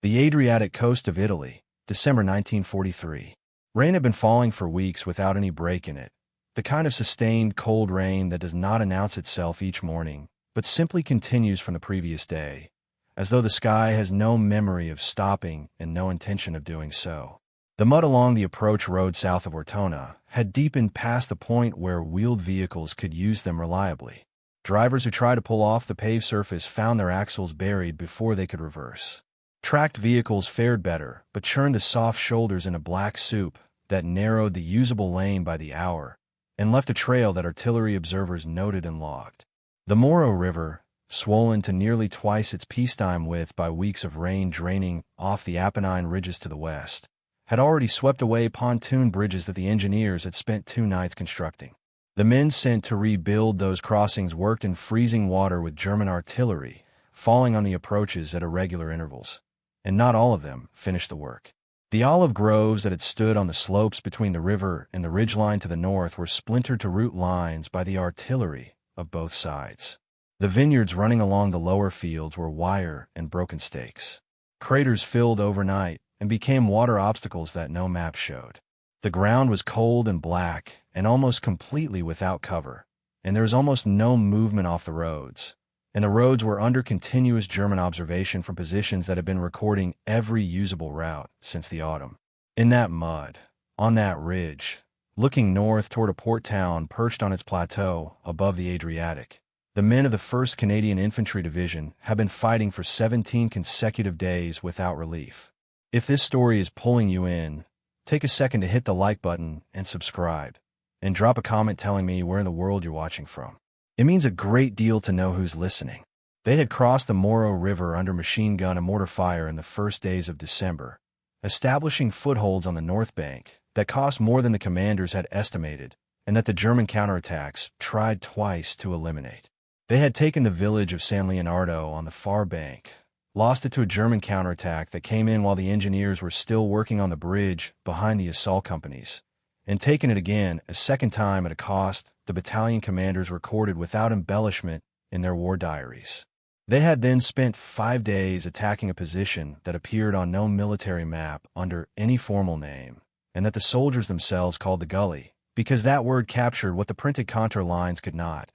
The Adriatic coast of Italy, December 1943. Rain had been falling for weeks without any break in it, the kind of sustained cold rain that does not announce itself each morning, but simply continues from the previous day, as though the sky has no memory of stopping and no intention of doing so. The mud along the approach road south of Ortona had deepened past the point where wheeled vehicles could use them reliably. Drivers who tried to pull off the paved surface found their axles buried before they could reverse. Tracked vehicles fared better, but churned the soft shoulders in a black soup that narrowed the usable lane by the hour and left a trail that artillery observers noted and logged. The Moro River, swollen to nearly twice its peacetime width by weeks of rain draining off the Apennine ridges to the west, had already swept away pontoon bridges that the engineers had spent 2 nights constructing. The men sent to rebuild those crossings worked in freezing water with German artillery, falling on the approaches at irregular intervals, and not all of them finished the work. The olive groves that had stood on the slopes between the river and the ridgeline to the north were splintered to root lines by the artillery of both sides. The vineyards running along the lower fields were wire and broken stakes. Craters filled overnight and became water obstacles that no map showed. The ground was cold and black and almost completely without cover, and there was almost no movement off the roads, and the roads were under continuous German observation from positions that had been recording every usable route since the autumn. In that mud, on that ridge, looking north toward a port town perched on its plateau above the Adriatic, the men of the 1st Canadian Infantry Division had been fighting for 17 consecutive days without relief. If this story is pulling you in, take a second to hit the like button and subscribe, and drop a comment telling me where in the world you're watching from. It means a great deal to know who's listening. They had crossed the Moro River under machine gun and mortar fire in the first days of December, establishing footholds on the north bank that cost more than the commanders had estimated and that the German counterattacks tried twice to eliminate. They had taken the village of San Leonardo on the far bank, lost it to a German counterattack that came in while the engineers were still working on the bridge behind the assault companies, and taken it again a second time at a cost the battalion commanders recorded without embellishment in their war diaries. They had then spent 5 days attacking a position that appeared on no military map under any formal name, and that the soldiers themselves called the Gully, because that word captured what the printed contour lines could not: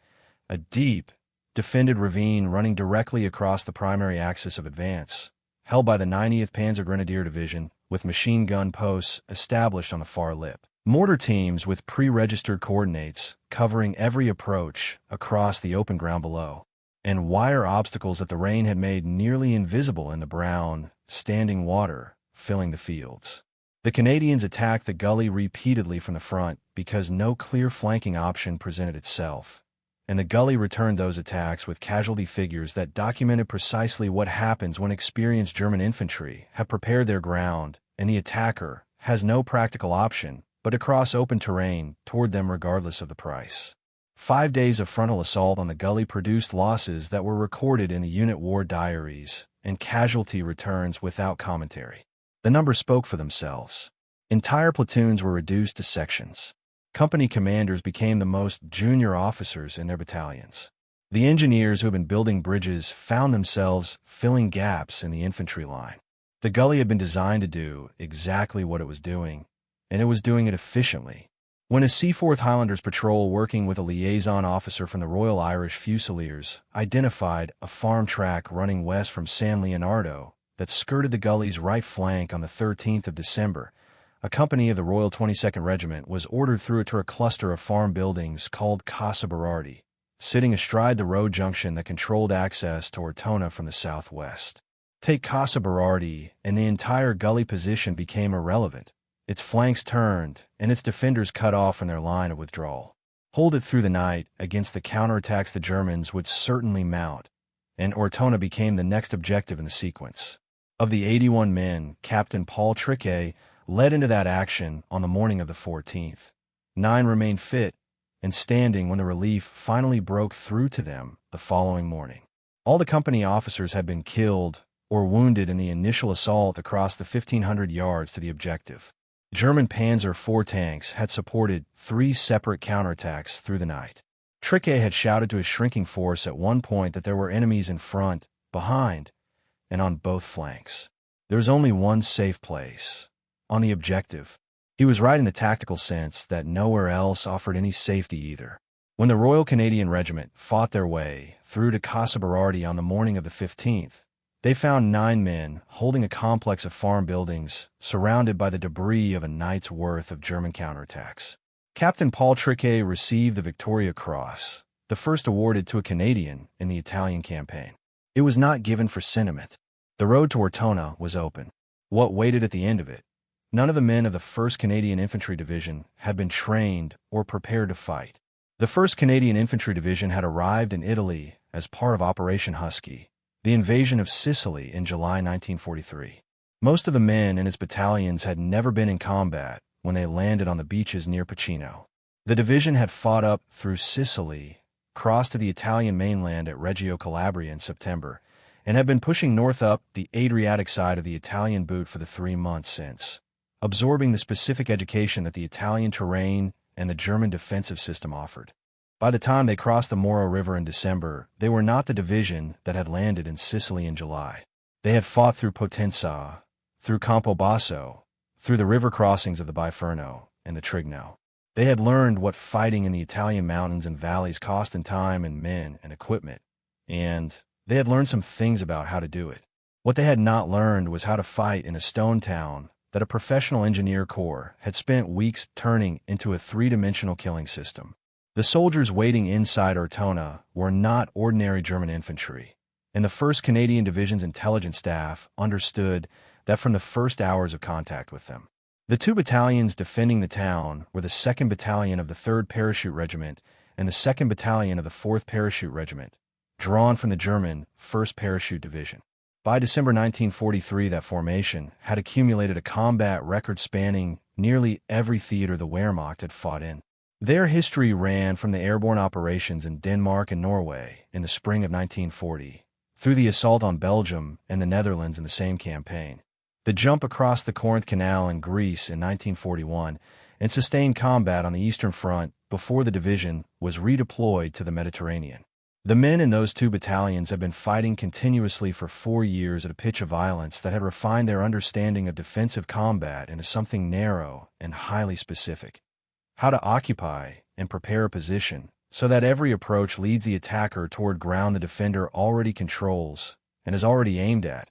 a deep, defended ravine running directly across the primary axis of advance, held by the 90th Panzer Grenadier Division, with machine gun posts established on the far lip. Mortar teams with pre-registered coordinates covering every approach across the open ground below, and wire obstacles that the rain had made nearly invisible in the brown, standing water filling the fields. The Canadians attacked the Gully repeatedly from the front because no clear flanking option presented itself, and the Gully returned those attacks with casualty figures that documented precisely what happens when experienced German infantry have prepared their ground and the attacker has no practical option but to cross open terrain toward them regardless of the price. 5 days of frontal assault on the Gully produced losses that were recorded in the unit war diaries and casualty returns without commentary. The numbers spoke for themselves. Entire platoons were reduced to sections. Company commanders became the most junior officers in their battalions. The engineers who had been building bridges found themselves filling gaps in the infantry line. The Gully had been designed to do exactly what it was doing, and it was doing it efficiently. When a Seaforth Highlanders patrol working with a liaison officer from the Royal Irish Fusiliers identified a farm track running west from San Leonardo that skirted the Gully's right flank on the 13th of December, a company of the Royal 22nd Regiment was ordered through it to a cluster of farm buildings called Casa Berardi, sitting astride the road junction that controlled access to Ortona from the southwest. Take Casa Berardi, and the entire Gully position became irrelevant, its flanks turned, and its defenders cut off from their line of withdrawal. Hold it through the night against the counterattacks the Germans would certainly mount, and Ortona became the next objective in the sequence. Of the 81 men, Captain Paul Triquet led into that action on the morning of the 14th. 9 remained fit and standing when the relief finally broke through to them the following morning. All the company officers had been killed or wounded in the initial assault across the 1,500 yards to the objective. German Panzer IV tanks had supported 3 separate counterattacks through the night. Triquet had shouted to his shrinking force at one point that there were enemies in front, behind, and on both flanks. There was only one safe place. On the objective. He was right in the tactical sense that nowhere else offered any safety either. When the Royal Canadian Regiment fought their way through to Casa Berardi on the morning of the 15th, they found 9 men holding a complex of farm buildings surrounded by the debris of a night's worth of German counterattacks. Captain Paul Triquet received the Victoria Cross, the first awarded to a Canadian in the Italian campaign. It was not given for sentiment. The road to Ortona was open. What waited at the end of it? None of the men of the 1st Canadian Infantry Division had been trained or prepared to fight. The 1st Canadian Infantry Division had arrived in Italy as part of Operation Husky, the invasion of Sicily in July 1943. Most of the men in its battalions had never been in combat when they landed on the beaches near Pacino. The division had fought up through Sicily, crossed to the Italian mainland at Reggio Calabria in September, and had been pushing north up the Adriatic side of the Italian boot for the 3 months since, absorbing the specific education that the Italian terrain and the German defensive system offered. By the time they crossed the Moro River in December, they were not the division that had landed in Sicily in July. They had fought through Potenza, through Campobasso, through the river crossings of the Biferno and the Trigno. They had learned what fighting in the Italian mountains and valleys cost in time and men and equipment, and they had learned some things about how to do it. What they had not learned was how to fight in a stone town that a professional engineer corps had spent weeks turning into a 3-dimensional killing system. The soldiers waiting inside Ortona were not ordinary German infantry, and the 1st Canadian Division's intelligence staff understood that from the first hours of contact with them. The 2 battalions defending the town were the 2nd Battalion of the 3rd Parachute Regiment and the 2nd Battalion of the 4th Parachute Regiment, drawn from the German 1st Parachute Division. By December 1943, that formation had accumulated a combat record spanning nearly every theater the Wehrmacht had fought in. Their history ran from the airborne operations in Denmark and Norway in the spring of 1940, through the assault on Belgium and the Netherlands in the same campaign, the jump across the Corinth Canal in Greece in 1941, and sustained combat on the Eastern Front before the division was redeployed to the Mediterranean. The men in those 2 battalions had been fighting continuously for 4 years at a pitch of violence that had refined their understanding of defensive combat into something narrow and highly specific. How to occupy and prepare a position so that every approach leads the attacker toward ground the defender already controls and is already aimed at.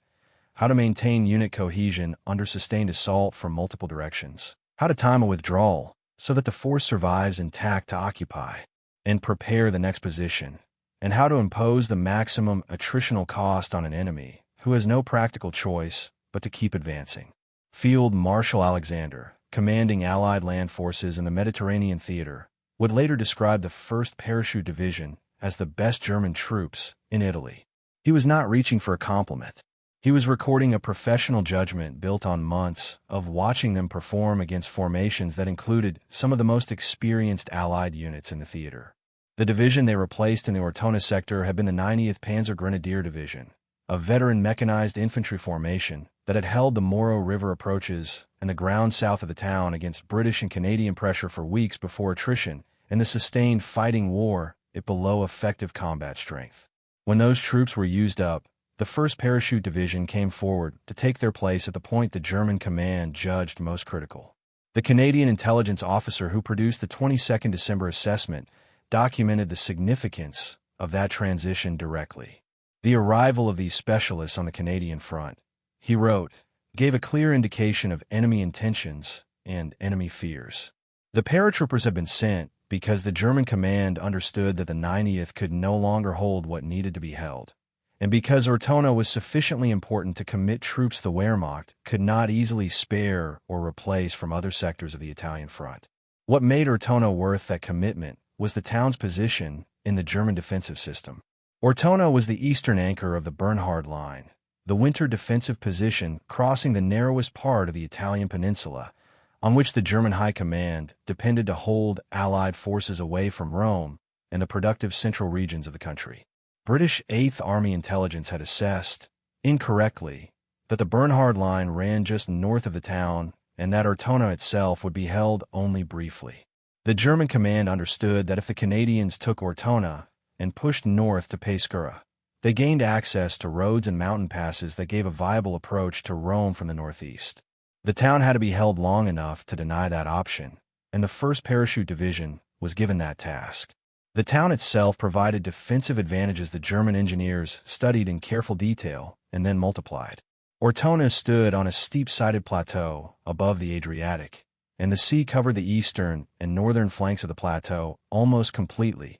How to maintain unit cohesion under sustained assault from multiple directions. How to time a withdrawal so that the force survives intact to occupy and prepare the next position. And how to impose the maximum attritional cost on an enemy who has no practical choice but to keep advancing. Field Marshal Alexander, commanding Allied land forces in the Mediterranean theater, would later describe the 1st Parachute Division as the best German troops in Italy. He was not reaching for a compliment. He was recording a professional judgment built on months of watching them perform against formations that included some of the most experienced Allied units in the theater. The division they replaced in the Ortona sector had been the 90th Panzer Grenadier Division, a veteran mechanized infantry formation that had held the Moro River approaches and the ground south of the town against British and Canadian pressure for weeks before attrition and the sustained fighting wore it below effective combat strength. When those troops were used up, the 1st Parachute Division came forward to take their place at the point the German command judged most critical. The Canadian intelligence officer who produced the 22nd December assessment documented the significance of that transition directly. The arrival of these specialists on the Canadian front, he wrote, gave a clear indication of enemy intentions and enemy fears. The paratroopers had been sent because the German command understood that the 90th could no longer hold what needed to be held, and because Ortona was sufficiently important to commit troops the Wehrmacht could not easily spare or replace from other sectors of the Italian front. What made Ortona worth that commitment was the town's position in the German defensive system. Ortona was the eastern anchor of the Bernhard Line, the winter defensive position crossing the narrowest part of the Italian peninsula, on which the German High Command depended to hold Allied forces away from Rome and the productive central regions of the country. British 8th Army intelligence had assessed, incorrectly, that the Bernhard Line ran just north of the town and that Ortona itself would be held only briefly. The German command understood that if the Canadians took Ortona and pushed north to Pescara, They gained access to roads and mountain passes that gave a viable approach to Rome from the northeast. The town had to be held long enough to deny that option, and the 1st Parachute Division was given that task. The town itself provided defensive advantages the German engineers studied in careful detail and then multiplied. Ortona stood on a steep-sided plateau above the Adriatic, and the sea covered the eastern and northern flanks of the plateau almost completely,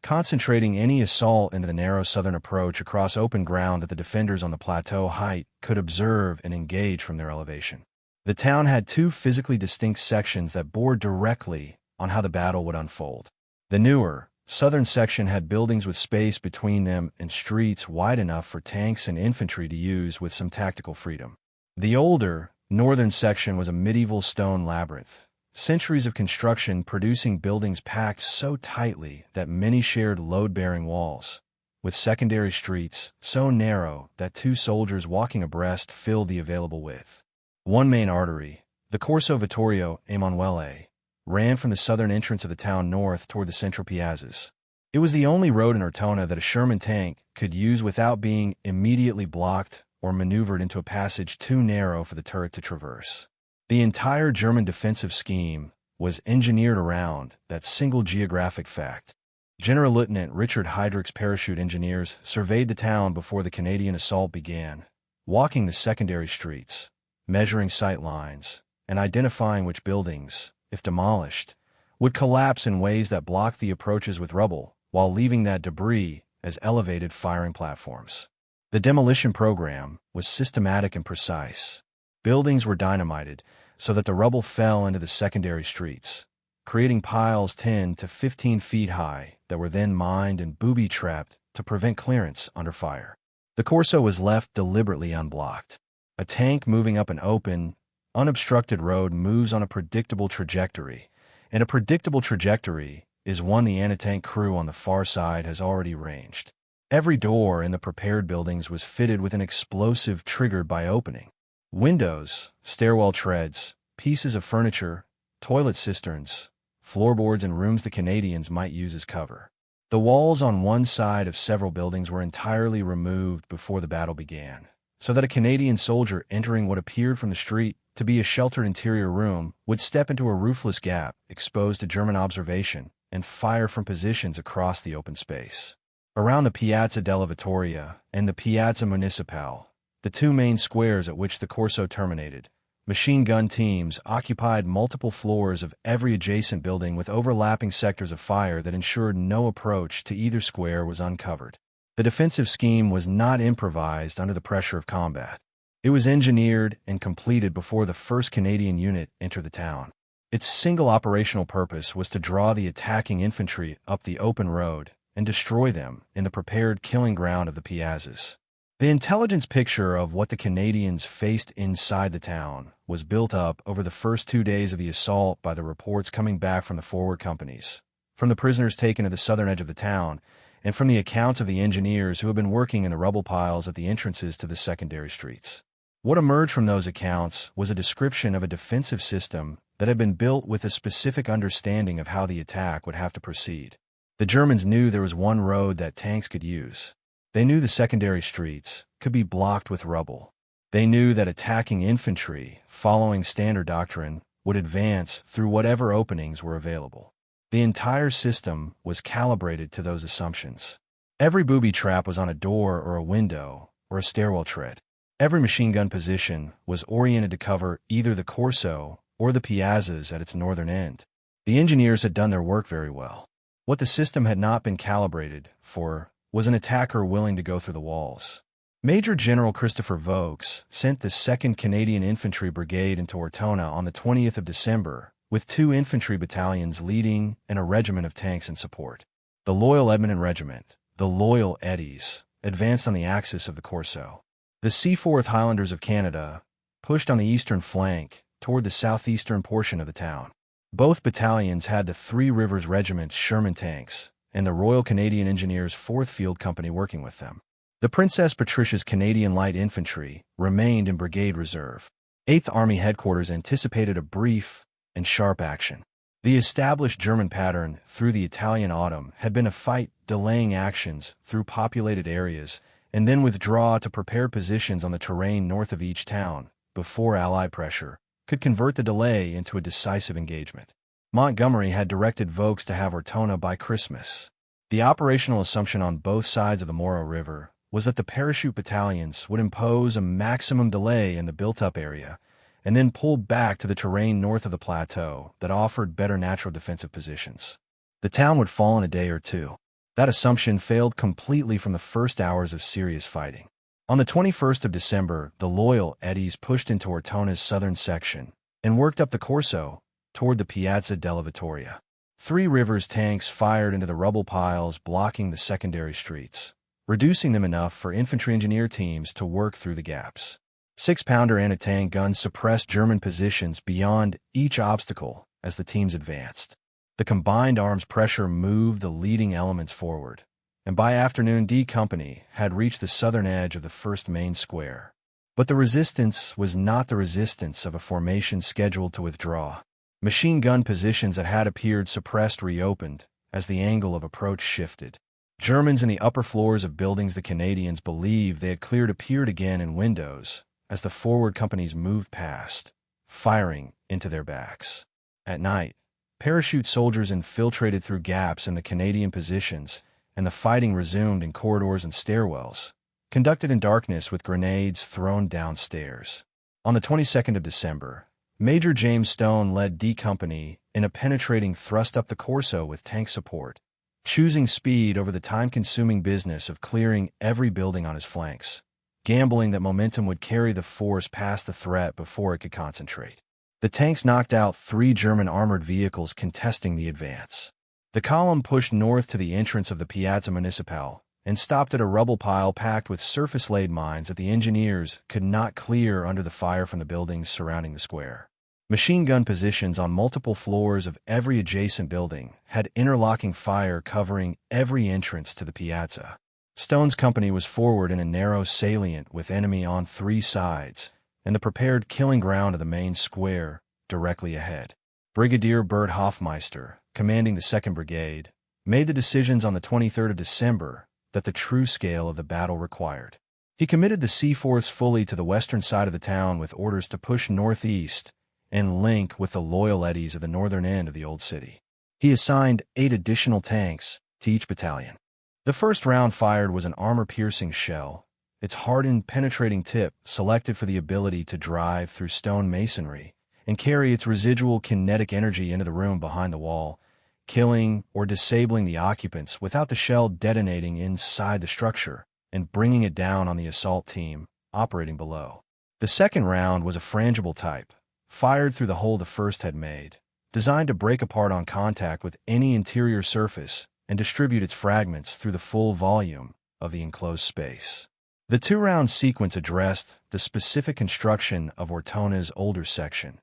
concentrating any assault into the narrow southern approach across open ground that the defenders on the plateau height could observe and engage from their elevation. The town had 2 physically distinct sections that bore directly on how the battle would unfold. The newer, southern section had buildings with space between them and streets wide enough for tanks and infantry to use with some tactical freedom. The older, northern section was a medieval stone labyrinth, centuries of construction producing buildings packed so tightly that many shared load-bearing walls, with secondary streets so narrow that 2 soldiers walking abreast filled the available width. One main artery, the Corso Vittorio Emanuele, ran from the southern entrance of the town north toward the central piazzas. It was the only road in Ortona that a Sherman tank could use without being immediately blocked or maneuvered into a passage too narrow for the turret to traverse. The entire German defensive scheme was engineered around that single geographic fact. General Lieutenant Richard Heydrich's parachute engineers surveyed the town before the Canadian assault began, walking the secondary streets, measuring sight lines, and identifying which buildings, if demolished, would collapse in ways that blocked the approaches with rubble, while leaving that debris as elevated firing platforms. The demolition program was systematic and precise. Buildings were dynamited so that the rubble fell into the secondary streets, creating piles 10 to 15 feet high that were then mined and booby-trapped to prevent clearance under fire. The Corso was left deliberately unblocked. A tank moving up an open, unobstructed road moves on a predictable trajectory, and a predictable trajectory is one the anti-tank crew on the far side has already ranged. Every door in the prepared buildings was fitted with an explosive triggered by opening. Windows, stairwell treads, pieces of furniture, toilet cisterns, floorboards, and rooms the Canadians might use as cover. The walls on one side of several buildings were entirely removed before the battle began, so that a Canadian soldier entering what appeared from the street to be a sheltered interior room would step into a roofless gap exposed to German observation and fire from positions across the open space. Around the Piazza della Vittoria and the Piazza Municipale, the 2 main squares at which the Corso terminated, machine gun teams occupied multiple floors of every adjacent building with overlapping sectors of fire that ensured no approach to either square was uncovered. The defensive scheme was not improvised under the pressure of combat. It was engineered and completed before the 1st Canadian unit entered the town. Its single operational purpose was to draw the attacking infantry up the open road and destroy them in the prepared killing ground of the piazzas. The intelligence picture of what the Canadians faced inside the town was built up over the first 2 days of the assault by the reports coming back from the forward companies, from the prisoners taken at the southern edge of the town, and from the accounts of the engineers who had been working in the rubble piles at the entrances to the secondary streets. What emerged from those accounts was a description of a defensive system that had been built with a specific understanding of how the attack would have to proceed. The Germans knew there was one road that tanks could use. They knew the secondary streets could be blocked with rubble. They knew that attacking infantry, following standard doctrine, would advance through whatever openings were available. The entire system was calibrated to those assumptions. Every booby trap was on a door or a window or a stairwell tread. Every machine gun position was oriented to cover either the Corso or the piazzas at its northern end. The engineers had done their work very well. What the system had not been calibrated for was an attacker willing to go through the walls. Major General Christopher Vokes sent the 2nd Canadian Infantry Brigade into Ortona on the 20th of December, with 2 infantry battalions leading and a regiment of tanks in support. The Loyal Edmonton Regiment, the Loyal Eddies, advanced on the axis of the Corso. The Seaforth Highlanders of Canada pushed on the eastern flank toward the southeastern portion of the town. Both battalions had the Three Rivers Regiment's Sherman tanks and the Royal Canadian Engineers 4th Field Company working with them. The Princess Patricia's Canadian Light Infantry remained in brigade reserve. 8th Army Headquarters anticipated a brief and sharp action. The established German pattern through the Italian autumn had been to fight delaying actions through populated areas and then withdraw to prepared positions on the terrain north of each town before Allied pressure could convert the delay into a decisive engagement. Montgomery had directed Vaux to have Ortona by Christmas. The operational assumption on both sides of the Moro River was that the parachute battalions would impose a maximum delay in the built-up area and then pull back to the terrain north of the plateau that offered better natural defensive positions. The town would fall in a day or two. That assumption failed completely from the first hours of serious fighting. On the 21st of December, the loyal Eddies pushed into Ortona's southern section and worked up the Corso toward the Piazza della Vittoria. Three Rivers tanks fired into the rubble piles blocking the secondary streets, reducing them enough for infantry engineer teams to work through the gaps. 6-pounder anti-tank guns suppressed German positions beyond each obstacle as the teams advanced. The combined arms pressure moved the leading elements forward, and by afternoon D Company had reached the southern edge of the first main square. But the resistance was not the resistance of a formation scheduled to withdraw. Machine gun positions that had appeared suppressed reopened as the angle of approach shifted. Germans in the upper floors of buildings the Canadians believed they had cleared appeared again in windows as the forward companies moved past, firing into their backs. At night, parachute soldiers infiltrated through gaps in the Canadian positions, and the fighting resumed in corridors and stairwells, conducted in darkness with grenades thrown downstairs. On the 22nd of December, Major James Stone led D Company in a penetrating thrust up the Corso with tank support, choosing speed over the time-consuming business of clearing every building on his flanks, gambling that momentum would carry the force past the threat before it could concentrate. The tanks knocked out 3 German armored vehicles contesting the advance. The column pushed north to the entrance of the Piazza Municipale and stopped at a rubble pile packed with surface-laid mines that the engineers could not clear under the fire from the buildings surrounding the square. Machine gun positions on multiple floors of every adjacent building had interlocking fire covering every entrance to the piazza. Stone's company was forward in a narrow salient with enemy on 3 sides, and the prepared killing ground of the main square directly ahead. Brigadier Bert Hofmeister, commanding the 2nd Brigade, made the decisions on the 23rd of December that the true scale of the battle required. He committed the Seaforths fully to the western side of the town with orders to push northeast and link with the loyal eddies of the northern end of the old city. He assigned 8 additional tanks to each battalion. The first round fired was an armor-piercing shell, its hardened, penetrating tip selected for the ability to drive through stone masonry and carry its residual kinetic energy into the room behind the wall, killing or disabling the occupants without the shell detonating inside the structure and bringing it down on the assault team operating below. The second round was a frangible type, fired through the hole the first had made, designed to break apart on contact with any interior surface and distribute its fragments through the full volume of the enclosed space. The 2-round sequence addressed the specific construction of Ortona's older section,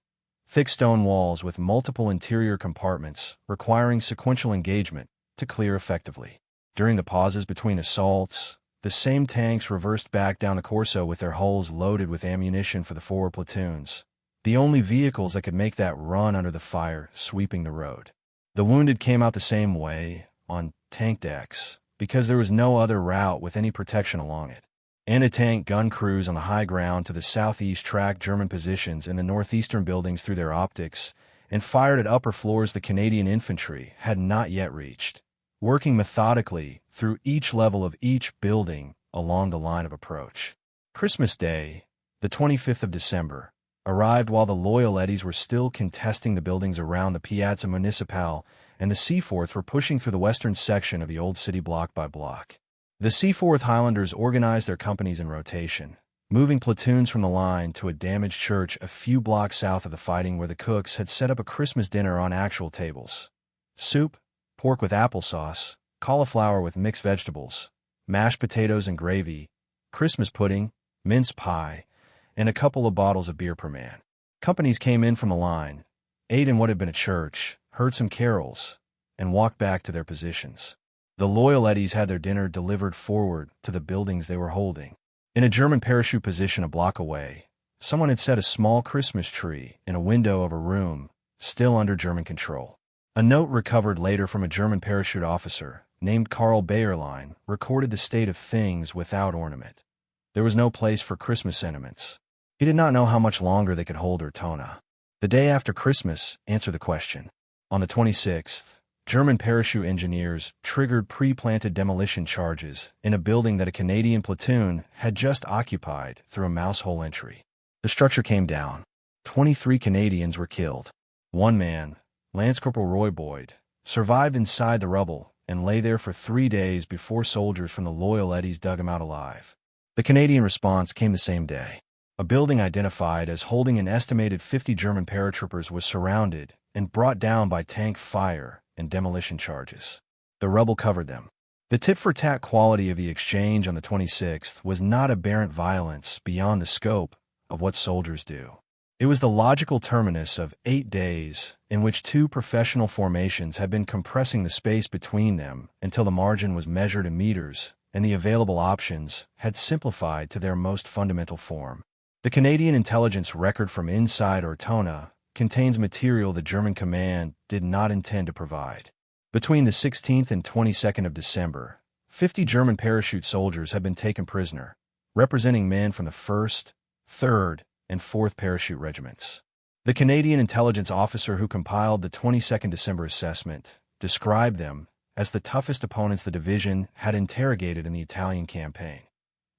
thick stone walls with multiple interior compartments requiring sequential engagement to clear effectively. During the pauses between assaults, the same tanks reversed back down the Corso with their hulls loaded with ammunition for the forward platoons, the only vehicles that could make that run under the fire sweeping the road. The wounded came out the same way, on tank decks, because there was no other route with any protection along it. Anti-tank gun crews on the high ground to the southeast tracked German positions in the northeastern buildings through their optics and fired at upper floors the Canadian infantry had not yet reached, working methodically through each level of each building along the line of approach. Christmas Day, the 25th of December, arrived while the loyal eddies were still contesting the buildings around the Piazza Municipale, and the Seaforths were pushing through the western section of the old city block by block. The Seaforth Highlanders organized their companies in rotation, moving platoons from the line to a damaged church a few blocks south of the fighting where the cooks had set up a Christmas dinner on actual tables. Soup, pork with applesauce, cauliflower with mixed vegetables, mashed potatoes and gravy, Christmas pudding, mince pie, and a couple of bottles of beer per man. Companies came in from the line, ate in what had been a church, heard some carols, and walked back to their positions. The loyal eddies had their dinner delivered forward to the buildings they were holding. In a German parachute position a block away, someone had set a small Christmas tree in a window of a room still under German control. A note recovered later from a German parachute officer, named Karl Bayerlein, recorded the state of things without ornament. There was no place for Christmas sentiments. He did not know how much longer they could hold Ortona. The day after Christmas answered the question. On the 26th, German parachute engineers triggered pre-planted demolition charges in a building that a Canadian platoon had just occupied through a mousehole entry. The structure came down. 23 Canadians were killed. One man, Lance Corporal Roy Boyd, survived inside the rubble and lay there for 3 days before soldiers from the Loyal Eddies dug him out alive. The Canadian response came the same day. A building identified as holding an estimated 50 German paratroopers was surrounded and brought down by tank fire and demolition charges. The rubble covered them. The tit-for-tat quality of the exchange on the 26th was not aberrant violence beyond the scope of what soldiers do. It was the logical terminus of 8 days in which two professional formations had been compressing the space between them until the margin was measured in meters and the available options had simplified to their most fundamental form. The Canadian intelligence record from inside Ortona contains material the German command did not intend to provide. Between the 16th and 22nd of December, 50 German parachute soldiers had been taken prisoner, representing men from the 1st, 3rd, and 4th Parachute Regiments. The Canadian intelligence officer who compiled the 22nd December assessment described them as the toughest opponents the division had interrogated in the Italian campaign.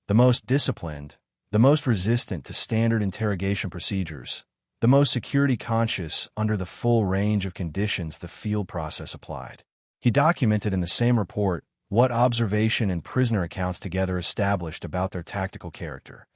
The most disciplined, the most resistant to standard interrogation procedures, the most security-conscious under the full range of conditions the field process applied. He documented in the same report what observation and prisoner accounts together established about their tactical character: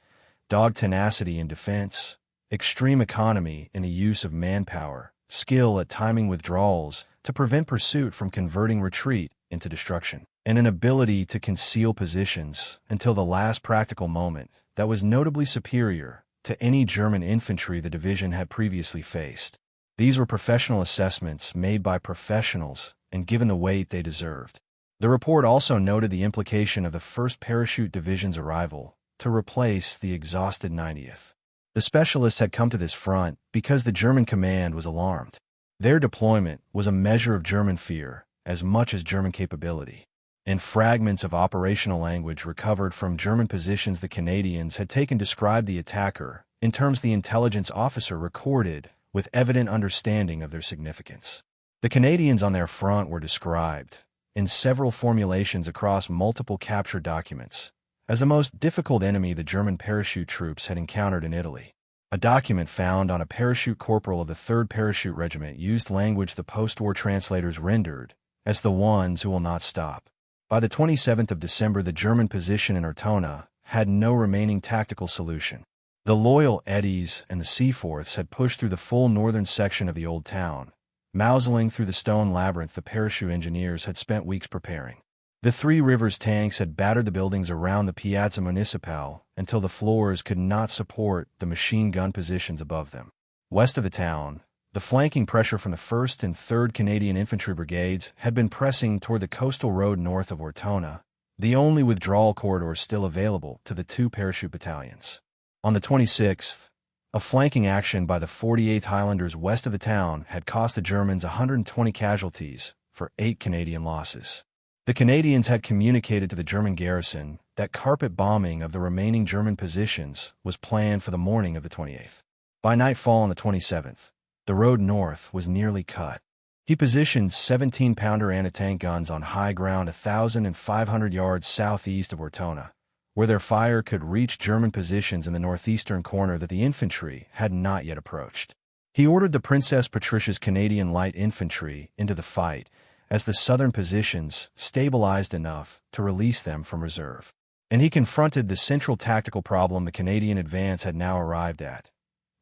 dogged tenacity in defense, extreme economy in the use of manpower, skill at timing withdrawals to prevent pursuit from converting retreat into destruction, and an ability to conceal positions until the last practical moment that was notably superior to any German infantry the division had previously faced. These were professional assessments made by professionals and given the weight they deserved. The report also noted the implication of the 1st Parachute Division's arrival to replace the exhausted 90th. The specialists had come to this front because the German command was alarmed. Their deployment was a measure of German fear as much as German capability. And fragments of operational language recovered from German positions the Canadians had taken described the attacker in terms the intelligence officer recorded with evident understanding of their significance. The Canadians on their front were described, in several formulations across multiple capture documents, as the most difficult enemy the German parachute troops had encountered in Italy. A document found on a parachute corporal of the 3rd Parachute Regiment used language the post-war translators rendered as the ones who will not stop. By the 27th of December, the German position in Ortona had no remaining tactical solution. The Loyal Eddies and the Seaforths had pushed through the full northern section of the old town. Mouseholing through the stone labyrinth the parachute engineers had spent weeks preparing. The Three Rivers tanks had battered the buildings around the Piazza Municipale until the floors could not support the machine gun positions above them. West of the town, the flanking pressure from the 1st and 3rd Canadian Infantry Brigades had been pressing toward the coastal road north of Ortona, the only withdrawal corridor still available to the 2 parachute battalions. On the 26th, a flanking action by the 48th Highlanders west of the town had cost the Germans 120 casualties for 8 Canadian losses. The Canadians had communicated to the German garrison that carpet bombing of the remaining German positions was planned for the morning of the 28th. By nightfall on the 27th, the road north was nearly cut. He positioned 17-pounder anti-tank guns on high ground 1,500 yards southeast of Ortona, where their fire could reach German positions in the northeastern corner that the infantry had not yet approached. He ordered the Princess Patricia's Canadian Light Infantry into the fight as the southern positions stabilized enough to release them from reserve. And he confronted the central tactical problem the Canadian advance had now arrived at.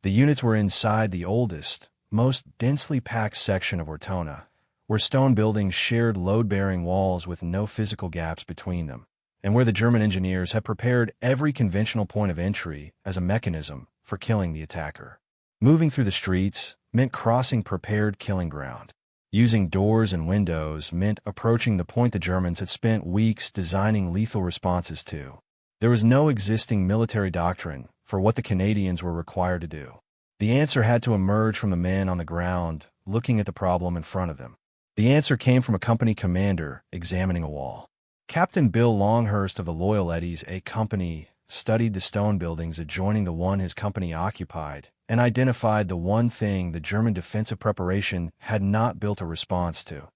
The units were inside the oldest, most densely packed section of Ortona, where stone buildings shared load-bearing walls with no physical gaps between them, and where the German engineers had prepared every conventional point of entry as a mechanism for killing the attacker. Moving through the streets meant crossing prepared killing ground. Using doors and windows meant approaching the point the Germans had spent weeks designing lethal responses to. There was no existing military doctrine for what the Canadians were required to do. The answer had to emerge from the men on the ground, looking at the problem in front of them. The answer came from a company commander examining a wall. Captain Bill Longhurst of the Loyal Eddies A Company studied the stone buildings adjoining the one his company occupied and identified the one thing the German defensive preparation had not built a response to.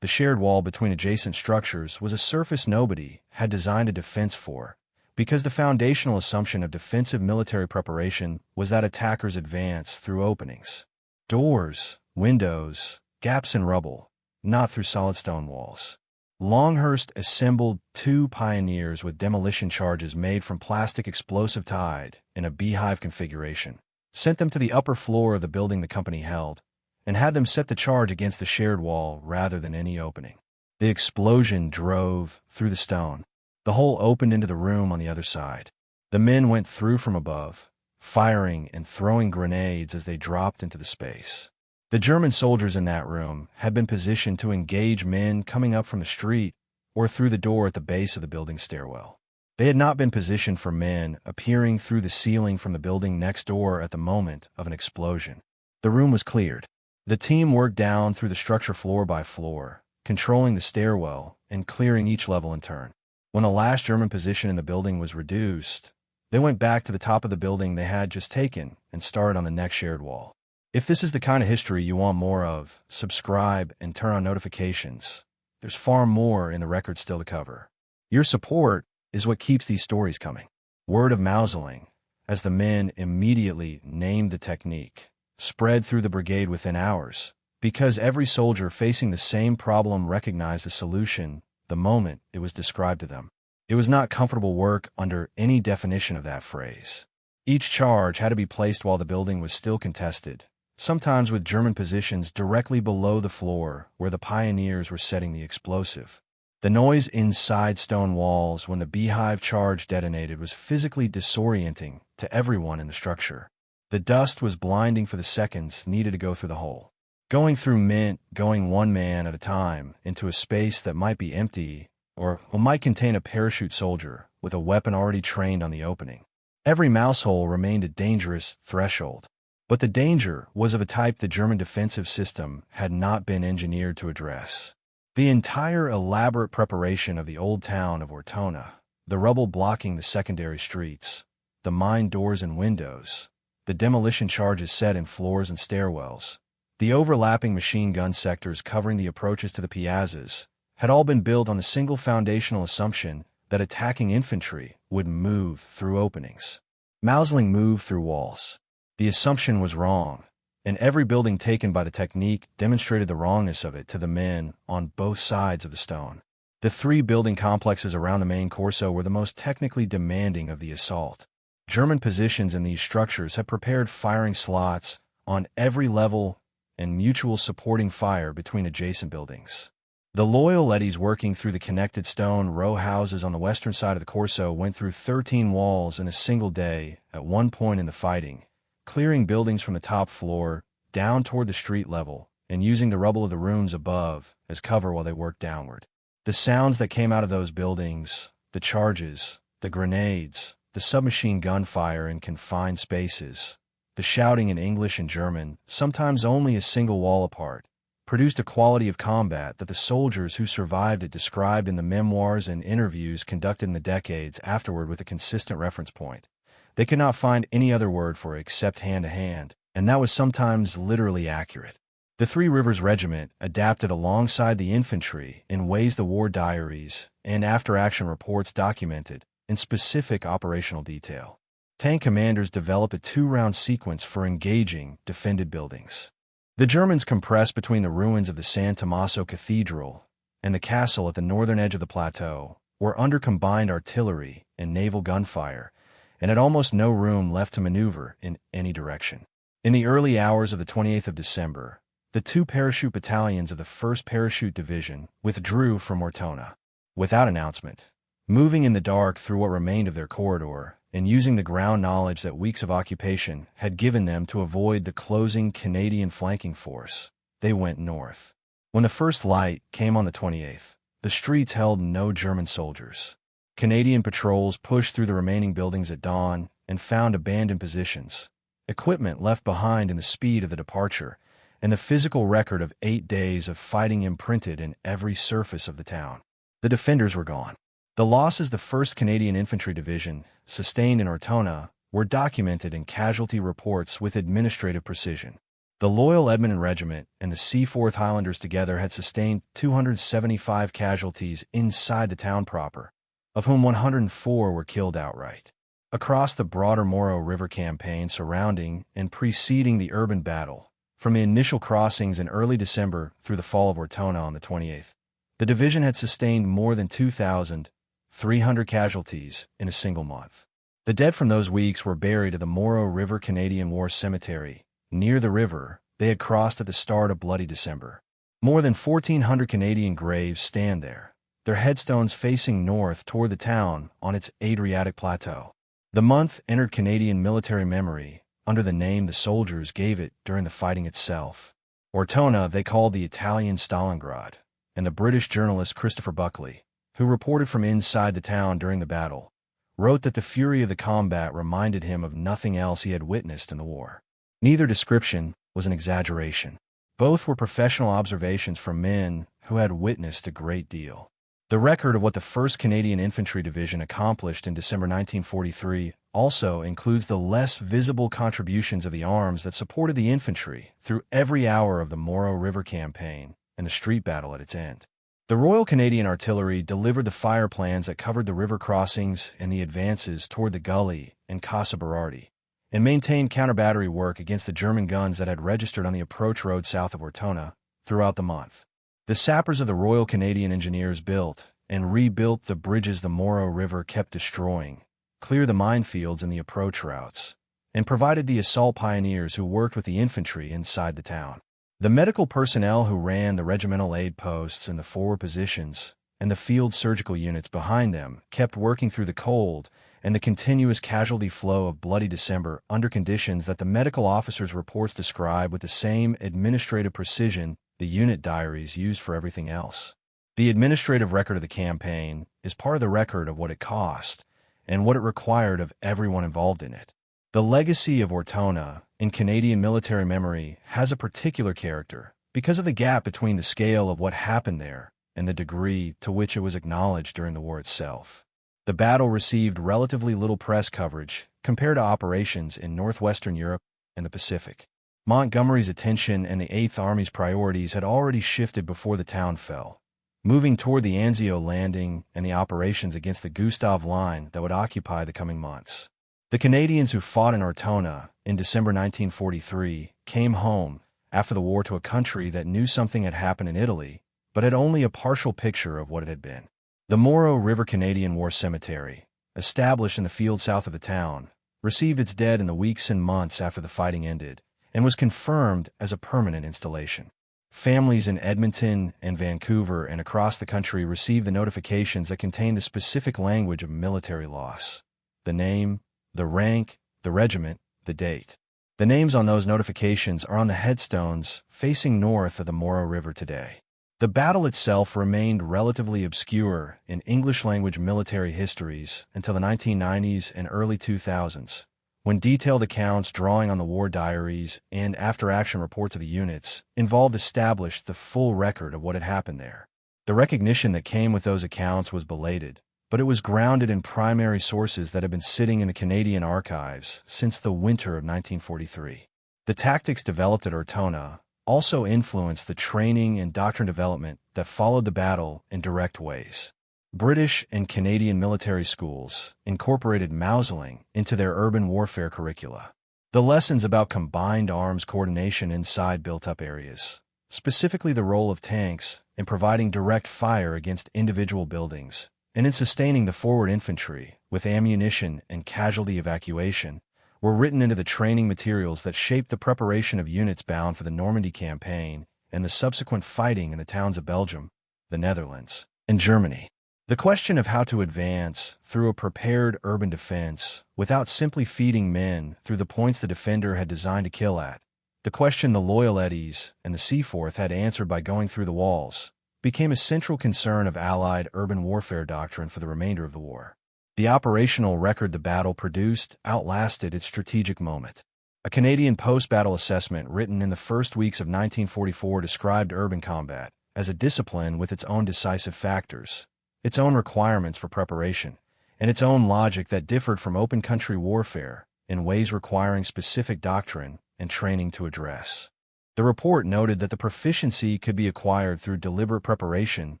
The shared wall between adjacent structures was a surface nobody had designed a defense for, because the foundational assumption of defensive military preparation was that attackers advance through openings, doors, windows, gaps in rubble, not through solid stone walls. Longhurst assembled 2 pioneers with demolition charges made from plastic explosive tied in a beehive configuration, sent them to the upper floor of the building the company held, and had them set the charge against the shared wall rather than any opening. The explosion drove through the stone. The hole opened into the room on the other side. The men went through from above, firing and throwing grenades as they dropped into the space. The German soldiers in that room had been positioned to engage men coming up from the street or through the door at the base of the building stairwell. They had not been positioned for men appearing through the ceiling from the building next door at the moment of an explosion. The room was cleared. The team worked down through the structure floor by floor, controlling the stairwell and clearing each level in turn. When the last German position in the building was reduced, they went back to the top of the building they had just taken and started on the next shared wall. If this is the kind of history you want more of, subscribe and turn on notifications. There's far more in the record still to cover. Your support is what keeps these stories coming. Word of Mouseholing, as the men immediately named the technique, spread through the brigade within hours, because every soldier facing the same problem recognized the solution the moment it was described to them. It was not comfortable work under any definition of that phrase. Each charge had to be placed while the building was still contested, sometimes with German positions directly below the floor where the pioneers were setting the explosive. The noise inside stone walls when the beehive charge detonated was physically disorienting to everyone in the structure. The dust was blinding for the seconds needed to go through the hole. Going through meant going one man at a time into a space that might be empty or might contain a parachute soldier with a weapon already trained on the opening. Every mousehole remained a dangerous threshold. But the danger was of a type the German defensive system had not been engineered to address. The entire elaborate preparation of the old town of Ortona, the rubble blocking the secondary streets, the mine doors and windows, the demolition charges set in floors and stairwells, the overlapping machine gun sectors covering the approaches to the piazzas, had all been built on the single foundational assumption that attacking infantry would move through openings. Mouseholing moved through walls. The assumption was wrong, and every building taken by the technique demonstrated the wrongness of it to the men on both sides of the stone. The 3 building complexes around the main corso were the most technically demanding of the assault. German positions in these structures had prepared firing slots on every level and mutual supporting fire between adjacent buildings. The Loyal Eddies working through the connected stone row houses on the western side of the corso went through 13 walls in a single day at one point in the fighting, clearing buildings from the top floor down toward the street level and using the rubble of the rooms above as cover while they worked downward. The sounds that came out of those buildings, the charges, the grenades, the submachine gun fire in confined spaces, the shouting in English and German, sometimes only a single wall apart, produced a quality of combat that the soldiers who survived it described in the memoirs and interviews conducted in the decades afterward with a consistent reference point. They could not find any other word for it except hand-to-hand, and that was sometimes literally accurate. The Three Rivers Regiment adapted alongside the infantry in ways the war diaries and after-action reports documented in specific operational detail. Tank commanders developed a 2-round sequence for engaging defended buildings. The Germans compressed between the ruins of the San Tommaso Cathedral and the castle at the northern edge of the plateau, were under combined artillery and naval gunfire, and had almost no room left to maneuver in any direction. In the early hours of the 28th of December, the 2 parachute battalions of the 1st Parachute Division withdrew from Ortona. Without announcement, moving in the dark through what remained of their corridor, and using the ground knowledge that weeks of occupation had given them to avoid the closing Canadian flanking force, they went north. When the first light came on the 28th, the streets held no German soldiers. Canadian patrols pushed through the remaining buildings at dawn and found abandoned positions, equipment left behind in the speed of the departure, and the physical record of 8 days of fighting imprinted in every surface of the town. The defenders were gone. The losses the 1st Canadian Infantry Division sustained in Ortona were documented in casualty reports with administrative precision. The loyal Edmonton Regiment and the Seaforth Highlanders together had sustained 275 casualties inside the town proper, of whom 104 were killed outright. Across the broader Moro River campaign surrounding and preceding the urban battle, from the initial crossings in early December through the fall of Ortona on the 28th, the division had sustained more than 2,300 casualties in a single month. The dead from those weeks were buried at the Moro River Canadian War Cemetery, near the river they had crossed at the start of Bloody December. More than 1,400 Canadian graves stand there, their headstones facing north toward the town on its Adriatic plateau. The month entered Canadian military memory under the name the soldiers gave it during the fighting itself. Ortona they called the Italian Stalingrad, and the British journalist Christopher Buckley, who reported from inside the town during the battle, wrote that the fury of the combat reminded him of nothing else he had witnessed in the war. Neither description was an exaggeration. Both were professional observations from men who had witnessed a great deal. The record of what the 1st Canadian Infantry Division accomplished in December 1943 also includes the less visible contributions of the arms that supported the infantry through every hour of the Moro River campaign and the street battle at its end. The Royal Canadian Artillery delivered the fire plans that covered the river crossings and the advances toward the Gully and Casa Berardi, and maintained counter-battery work against the German guns that had registered on the approach road south of Ortona throughout the month. The sappers of the Royal Canadian Engineers built and rebuilt the bridges the Moro River kept destroying, cleared the minefields and the approach routes, and provided the assault pioneers who worked with the infantry inside the town. The medical personnel who ran the regimental aid posts and the forward positions, and the field surgical units behind them, kept working through the cold and the continuous casualty flow of Bloody December under conditions that the medical officers' reports describe with the same administrative precision the unit diaries used for everything else. The administrative record of the campaign is part of the record of what it cost and what it required of everyone involved in it. The legacy of Ortona in Canadian military memory has a particular character because of the gap between the scale of what happened there and the degree to which it was acknowledged during the war itself. The battle received relatively little press coverage compared to operations in northwestern Europe and the Pacific. Montgomery's attention and the 8th Army's priorities had already shifted before the town fell, moving toward the Anzio landing and the operations against the Gustav Line that would occupy the coming months. The Canadians who fought in Ortona in December 1943 came home after the war to a country that knew something had happened in Italy, but had only a partial picture of what it had been. The Moro River Canadian War Cemetery, established in the field south of the town, received its dead in the weeks and months after the fighting ended, and was confirmed as a permanent installation. Families in Edmonton and Vancouver and across the country received the notifications that contained the specific language of military loss: the name, the rank, the regiment, the date. The names on those notifications are on the headstones facing north of the Moro River today. The battle itself remained relatively obscure in English-language military histories until the 1990s and early 2000s, when detailed accounts drawing on the war diaries and after-action reports of the units involved established the full record of what had happened there. The recognition that came with those accounts was belated, but it was grounded in primary sources that had been sitting in the Canadian archives since the winter of 1943. The tactics developed at Ortona also influenced the training and doctrine development that followed the battle in direct ways. British and Canadian military schools incorporated Mouseholing into their urban warfare curricula. The lessons about combined arms coordination inside built-up areas, specifically the role of tanks in providing direct fire against individual buildings, and in sustaining the forward infantry with ammunition and casualty evacuation, were written into the training materials that shaped the preparation of units bound for the Normandy campaign and the subsequent fighting in the towns of Belgium, the Netherlands, and Germany. The question of how to advance through a prepared urban defense without simply feeding men through the points the defender had designed to kill at, the question the loyal Eddies and the Seaforth had answered by going through the walls, became a central concern of Allied urban warfare doctrine for the remainder of the war. The operational record the battle produced outlasted its strategic moment. A Canadian post-battle assessment written in the first weeks of 1944 described urban combat as a discipline with its own decisive factors, its own requirements for preparation, and its own logic that differed from open country warfare in ways requiring specific doctrine and training to address. The report noted that the proficiency could be acquired through deliberate preparation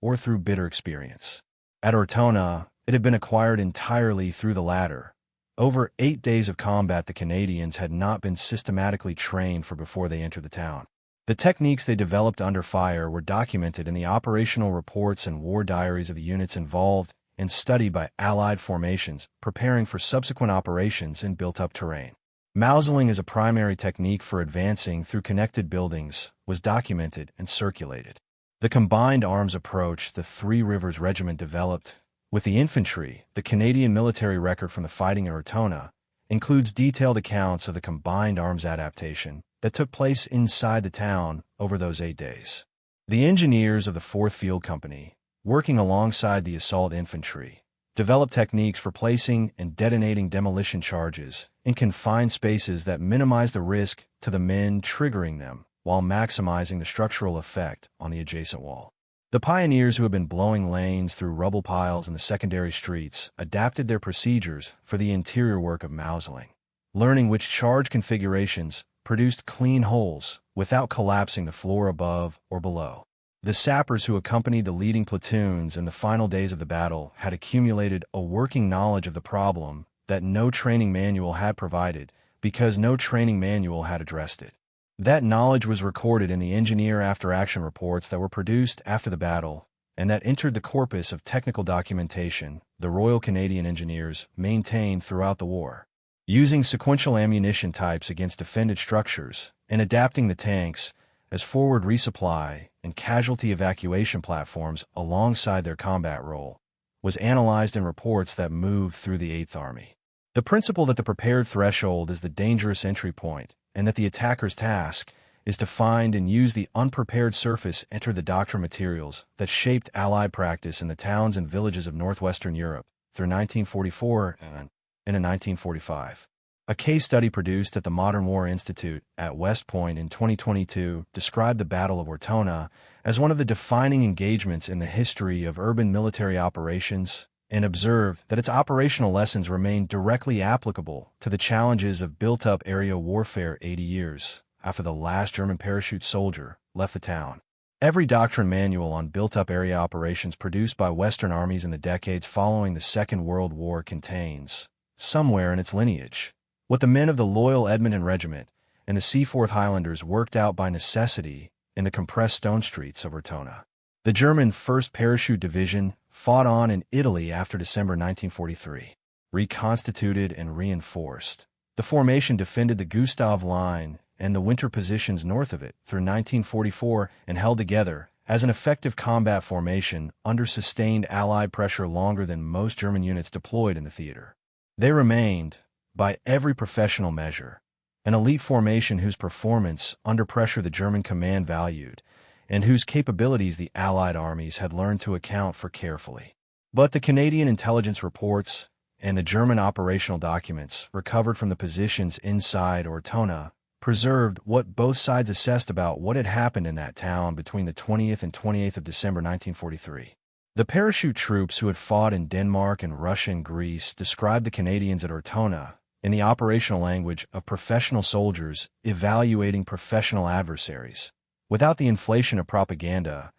or through bitter experience. At Ortona, it had been acquired entirely through the latter. Over 8 days of combat the Canadians had not been systematically trained for before they entered the town. The techniques they developed under fire were documented in the operational reports and war diaries of the units involved and studied by Allied formations preparing for subsequent operations in built-up terrain. Mouseholing as a primary technique for advancing through connected buildings was documented and circulated. The combined arms approach the Three Rivers Regiment developed with the infantry, the Canadian military record from the fighting at Ortona, includes detailed accounts of the combined arms adaptation that took place inside the town over those 8 days. The engineers of the 4th Field Company, working alongside the assault infantry, developed techniques for placing and detonating demolition charges in confined spaces that minimize the risk to the men triggering them while maximizing the structural effect on the adjacent wall. The pioneers who had been blowing lanes through rubble piles in the secondary streets adapted their procedures for the interior work of Mouseholing, learning which charge configurations produced clean holes without collapsing the floor above or below. The sappers who accompanied the leading platoons in the final days of the battle had accumulated a working knowledge of the problem that no training manual had provided because no training manual had addressed it. That knowledge was recorded in the engineer after-action reports that were produced after the battle, and that entered the corpus of technical documentation the Royal Canadian Engineers maintained throughout the war. Using sequential ammunition types against defended structures and adapting the tanks as forward resupply and casualty evacuation platforms alongside their combat role was analyzed in reports that moved through the 8th Army. The principle that the prepared threshold is the dangerous entry point and that the attacker's task is to find and use the unprepared surface entered the doctrine materials that shaped Allied practice in the towns and villages of northwestern Europe through 1944 and in 1945. A case study produced at the Modern War Institute at West Point in 2022 described the Battle of Ortona as one of the defining engagements in the history of urban military operations and observed that its operational lessons remain directly applicable to the challenges of built-up area warfare 80 years after the last German parachute soldier left the town. Every doctrine manual on built-up area operations produced by Western armies in the decades following the Second World War contains, somewhere in its lineage, what the men of the loyal Edmonton Regiment and the Seaforth Highlanders worked out by necessity in the compressed stone streets of Ortona. The German 1st Parachute Division fought on in Italy after December 1943. Reconstituted and reinforced, the formation defended the Gustav Line and the winter positions north of it through 1944 and held together as an effective combat formation under sustained Allied pressure longer than most German units deployed in the theater. They remained, by every professional measure, an elite formation whose performance under pressure the German command valued and whose capabilities the Allied armies had learned to account for carefully. But the Canadian intelligence reports and the German operational documents recovered from the positions inside Ortona preserved what both sides assessed about what had happened in that town between the 20th and 28th of December 1943. The parachute troops who had fought in Denmark and Russia and Greece described the Canadians at Ortona in the operational language of professional soldiers evaluating professional adversaries, without the inflation of propaganda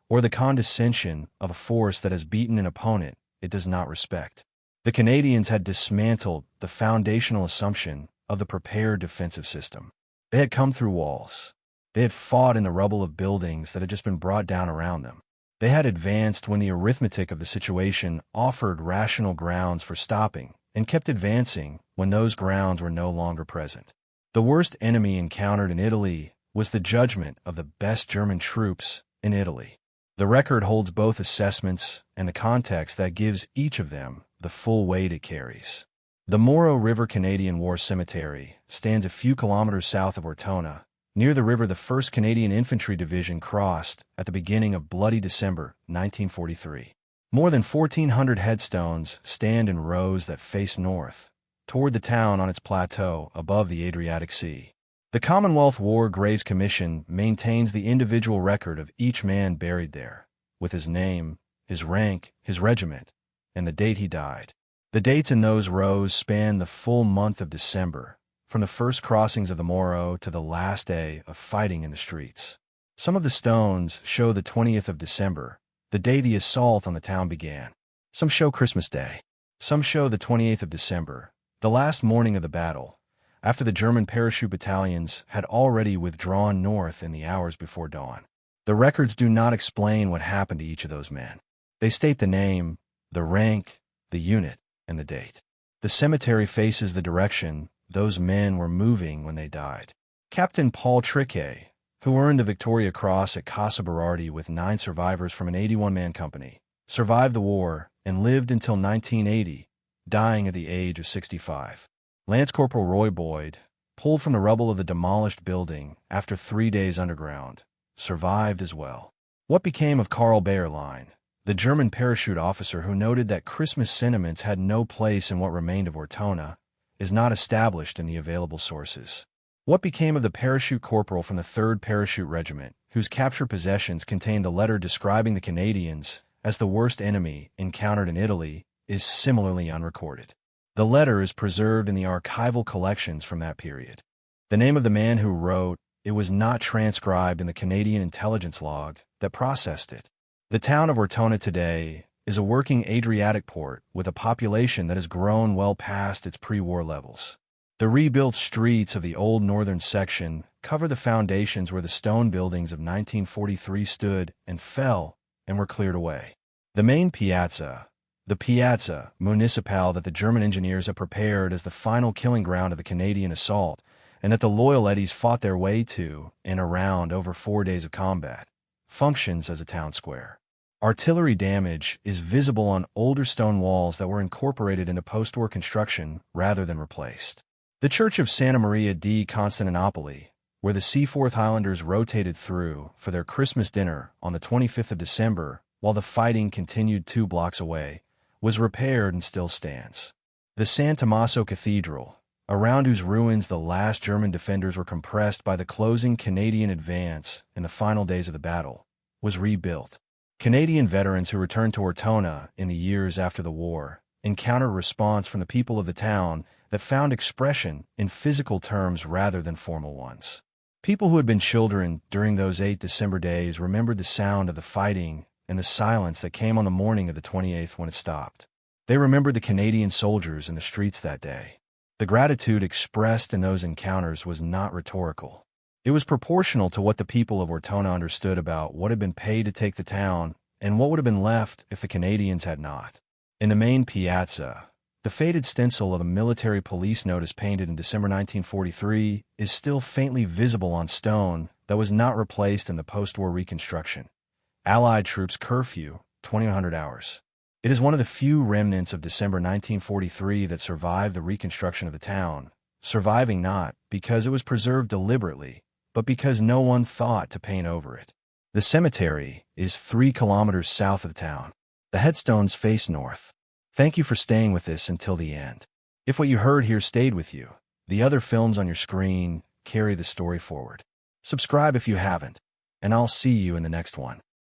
or the condescension of a force that has beaten an opponent it does not respect. The Canadians had dismantled the foundational assumption of the prepared defensive system. They had come through walls. They had fought in the rubble of buildings that had just been brought down around them. They had advanced when the arithmetic of the situation offered rational grounds for stopping, and kept advancing when those grounds were no longer present. The worst enemy encountered in Italy was the judgment of the best German troops in Italy. The record holds both assessments and the context that gives each of them the full weight it carries. The Moro River Canadian War Cemetery stands a few kilometers south of Ortona. Near the river, the 1st Canadian Infantry Division crossed at the beginning of bloody December 1943. More than 1,400 headstones stand in rows that face north, toward the town on its plateau above the Adriatic Sea. The Commonwealth War Graves Commission maintains the individual record of each man buried there, with his name, his rank, his regiment, and the date he died. The dates in those rows span the full month of December, from the first crossings of the Moro to the last day of fighting in the streets. Some of the stones show the 20th of December, the day the assault on the town began. Some show Christmas Day. Some show the 28th of December, the last morning of the battle, after the German parachute battalions had already withdrawn north in the hours before dawn. The records do not explain what happened to each of those men. They state the name, the rank, the unit, and the date. The cemetery faces the direction those men were moving when they died. Captain Paul Triquet, who earned the Victoria Cross at Casa Berardi with 9 survivors from an 81-man company, survived the war and lived until 1980, dying at the age of 65. Lance Corporal Roy Boyd, pulled from the rubble of the demolished building after 3 days underground, survived as well. What became of Karl Bayerlein, the German parachute officer who noted that Christmas sentiments had no place in what remained of Ortona, is not established in the available sources. What became of the parachute corporal from the 3rd Parachute Regiment, whose captured possessions contained the letter describing the Canadians as the worst enemy encountered in Italy, is similarly unrecorded. The letter is preserved in the archival collections from that period. The name of the man who wrote it was not transcribed in the Canadian intelligence log that processed it. The town of Ortona today is a working Adriatic port with a population that has grown well past its pre-war levels. The rebuilt streets of the old northern section cover the foundations where the stone buildings of 1943 stood and fell and were cleared away. The main piazza, the Piazza Municipale that the German engineers have prepared as the final killing ground of the Canadian assault, and that the loyal Eddies fought their way to and around over 4 days of combat, functions as a town square. Artillery damage is visible on older stone walls that were incorporated into post-war construction rather than replaced. The Church of Santa Maria di Costantinopoli, where the Seaforth Highlanders rotated through for their Christmas dinner on the 25th of December while the fighting continued 2 blocks away, was repaired and still stands. The San Tommaso Cathedral, around whose ruins the last German defenders were compressed by the closing Canadian advance in the final days of the battle, was rebuilt. Canadian veterans who returned to Ortona in the years after the war encountered response from the people of the town that found expression in physical terms rather than formal ones. People who had been children during those 8 December days remembered the sound of the fighting and the silence that came on the morning of the 28th when it stopped. They remembered the Canadian soldiers in the streets that day. The gratitude expressed in those encounters was not rhetorical. It was proportional to what the people of Ortona understood about what had been paid to take the town and what would have been left if the Canadians had not. In the main piazza, the faded stencil of a military police notice painted in December 1943 is still faintly visible on stone that was not replaced in the post-war reconstruction. Allied troops curfew, 2100 hours. It is one of the few remnants of December 1943 that survived the reconstruction of the town, surviving not because it was preserved deliberately, but because no one thought to paint over it. The cemetery is 3 kilometers south of the town. The headstones face north. Thank you for staying with us until the end. If what you heard here stayed with you, the other films on your screen carry the story forward. Subscribe if you haven't, and I'll see you in the next one.